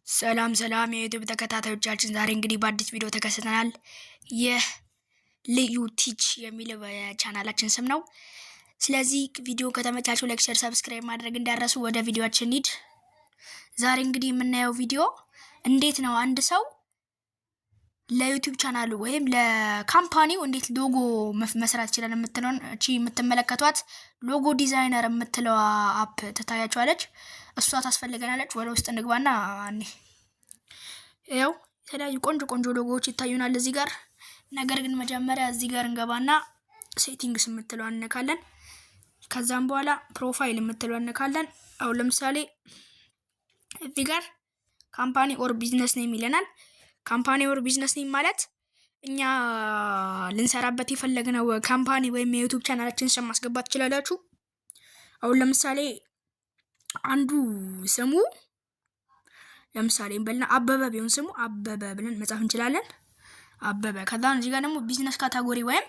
ሰላም ሰላም የዩቲዩብ ተከታታዮቻችን፣ ዛሬ እንግዲህ በአዲስ ቪዲዮ ተከስተናል። ይህ ልዩ ቲች የሚለው የቻናላችን ስም ነው። ስለዚህ ቪዲዮ ከተመቻችሁ ላይክ፣ ሼር፣ ሰብስክራይብ ማድረግ እንዳረሱ። ወደ ቪዲዮአችን ሂድ። ዛሬ እንግዲህ የምናየው ቪዲዮ እንዴት ነው አንድ ሰው ለዩቲዩብ ቻናሉ ወይም ለካምፓኒው እንዴት ሎጎ መስራት ይችላል የምትለውን እቺ የምትመለከቷት ሎጎ ዲዛይነር የምትለው አፕ ትታያችኋለች። እሷ ታስፈልገናለች። ወደ ውስጥ እንግባና ያው የተለያዩ ቆንጆ ሎጎዎች ይታዩናል እዚህ ጋር። ነገር ግን መጀመሪያ እዚህ ጋር እንገባና ሴቲንግስ የምትለው እንነካለን። ከዛም በኋላ ፕሮፋይል የምትለው እንነካለን። አሁን ለምሳሌ እዚህ ጋር ካምፓኒ ኦር ቢዝነስ ኔም ይለናል። ካምፓኒ ኦር ቢዝነስ ኔም ማለት እኛ ልንሰራበት የፈለግነው ካምፓኒ ወይም የዩቲዩብ ቻናላችን ስም ማስገባት ትችላላችሁ። አሁን ለምሳሌ አንዱ ስሙ ለምሳሌ እንበልና አበበ ቢሆን ስሙ አበበ ብለን መጻፍ እንችላለን። አበበ። ከዛን እዚህ ጋር ደግሞ ቢዝነስ ካታጎሪ ወይም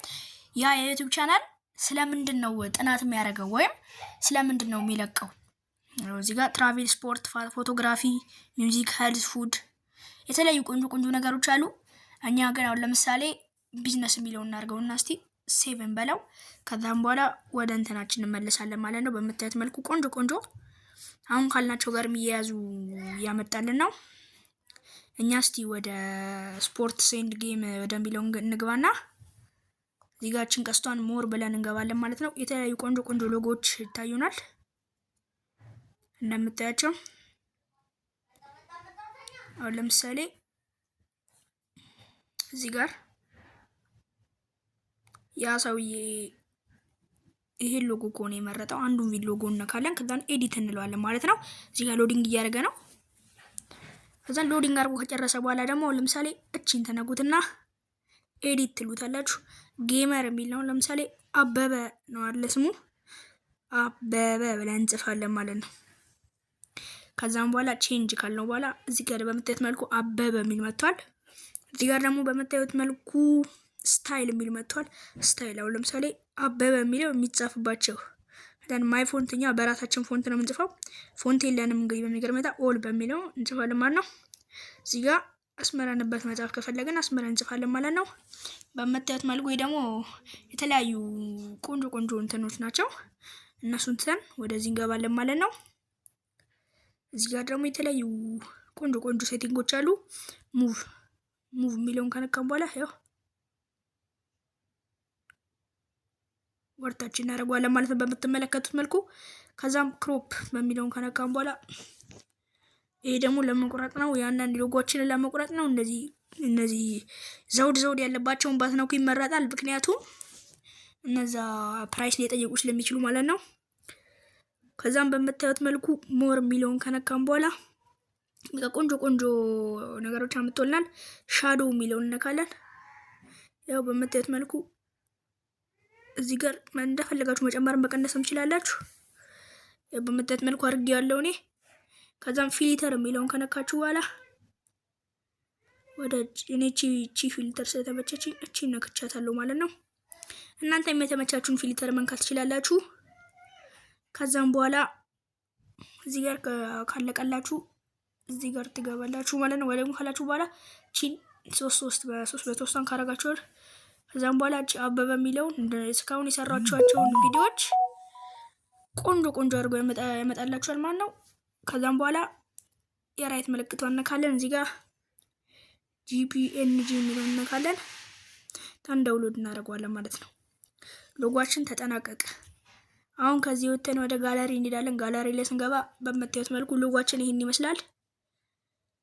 ያ የዩቲዩብ ቻናል ስለምንድነው ጥናት የሚያደርገው ወይም ስለምንድነው የሚለቀው። እዚህ ጋር ትራቭል፣ ስፖርት፣ ፎቶግራፊ፣ ሚውዚክ፣ ሄልዝ፣ ፉድ የተለያዩ ቆንጆ ነገሮች አሉ። እኛ ግን አሁን ለምሳሌ ቢዝነስ የሚለውን እናድርገውና እስቲ ሴቭ እንበለው። ከዛም በኋላ ወደ እንትናችን እንመለሳለን ማለት ነው። በምታዩት መልኩ ቆንጆ አሁን ካልናቸው ጋር የሚያያዙ ያመጣልን ነው። እኛ እስቲ ወደ ስፖርት ኤንድ ጌም ወደሚለው እንግባና እዚህ ጋርችን ቀስቷን ሞር ብለን እንገባለን ማለት ነው። የተለያዩ ቆንጆ ሎጎዎች ይታዩናል እንደምታያቸው። አሁን ለምሳሌ እዚህ ጋር ያ ሰውዬ ይሄን ሎጎ ከሆነ የመረጠው አንዱን ቪዲዮ ሎጎ እንነካለን። ከዛን ኤዲት እንለዋለን ማለት ነው። እዚህ ጋር ሎዲንግ እያደረገ ነው። ከዛን ሎዲንግ አድርጎ ከጨረሰ በኋላ ደግሞ ለምሳሌ እቺን ተነጉትና ኤዲት ትሉታላችሁ። ጌመር የሚል ነው። ለምሳሌ አበበ ነው አለ ስሙ፣ አበበ ብለን እንጽፋለን ማለት ነው። ከዛም በኋላ ቼንጅ ካልነው በኋላ እዚህ ጋር በምታዩት መልኩ አበበ የሚል መጥቷል። እዚህ ጋር ደግሞ በምታዩት መልኩ ስታይል የሚል መጥቷል። ስታይል አሁን ለምሳሌ አበበ የሚለው የሚጻፍባቸው ደን ማይ ፎንት፣ እኛ በራሳችን ፎንት ነው የምንጽፈው። ፎንት የለንም እንግዲህ በሚገርመታ ኦል በሚለው እንጽፋለን ማለት ነው። እዚህ ጋር አስመራንበት መጻፍ ከፈለግን አስመራን እንጽፋለን ማለት ነው። በምታዩት መልኩ ወይ ደግሞ የተለያዩ ቆንጆ እንትኖች ናቸው። እነሱን ትተን ወደዚህ እንገባለን ማለት ነው። እዚህ ጋር ደግሞ የተለያዩ ቆንጆ ሴቲንጎች አሉ። ሙቭ የሚለውን ከነካም በኋላ ያው ወርታችን እናደርገዋለን ማለት ነው በምትመለከቱት መልኩ። ከዛም ክሮፕ በሚለውን ከነካም በኋላ ይሄ ደግሞ ለመቁረጥ ነው። ያንን ሎጎዎችን ለመቁረጥ ነው። እነዚህ ዘውድ ያለባቸውን ባትነኩ ይመረጣል። ምክንያቱም እነዛ ፕራይስ ሊጠየቁ ስለሚችሉ ማለት ነው። ከዛም በምታዩት መልኩ ሞር የሚለውን ከነካም በኋላ ቆንጆ ነገሮች አምጥቶልናል። ሻዶ የሚለውን እንነካለን። ያው በምታዩት መልኩ እዚህ ጋር እንደፈለጋችሁ መጨመርን መቀነስም ትችላላችሁ። ያው በምታዩት መልኩ አድርጌያለሁ እኔ። ከዛም ፊልተር የሚለውን ከነካችሁ በኋላ ወደ እቺ ፊልተር ስለተመቸችኝ እቺ ነክቻታለሁ ማለት ነው። እናንተ የተመቻችሁን ፊልተር መንካት ትችላላችሁ። ከዛም በኋላ እዚህ ጋር ካለቀላችሁ እዚህ ጋር ትገባላችሁ ማለት ነው። ወደም ካላችሁ በኋላ ቺን 3 በተወሰን ካረጋችሁ ከዛም በኋላ እቺ አበበ የሚለውን እስካሁን የሰራችኋቸውን ቪዲዮዎች ቆንጆ አድርጎ ያመጣላችኋል ማለት ነው። ከዛም በኋላ የራይት ምልክቷን እንነካለን። እዚህ ጋር ጂፒኤንጂ የሚለውን እንነካለን። ዳውንሎድ እናደርገዋለን ማለት ነው። ሎጓችን ተጠናቀቀ። አሁን ከዚህ ወጥተን ወደ ጋላሪ እንሄዳለን። ጋላሪ ላይ ስንገባ በምታዩት መልኩ ሎጓችን ይሄን ይመስላል።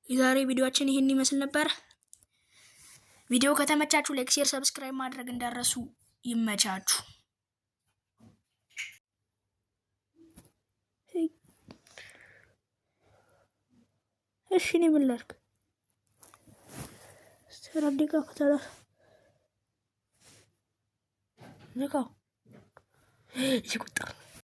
የዛሬ ቪዲዮአችን ይሄን ይመስል ነበር። ቪዲዮ ከተመቻችሁ ላይክ፣ ሼር፣ ሰብስክራይብ ማድረግ እንዳረሱ። ይመቻችሁ። እሺ እኔ ምን ላድርግ? ሰራዲካ ከተራ ዝጋው ይቁጣ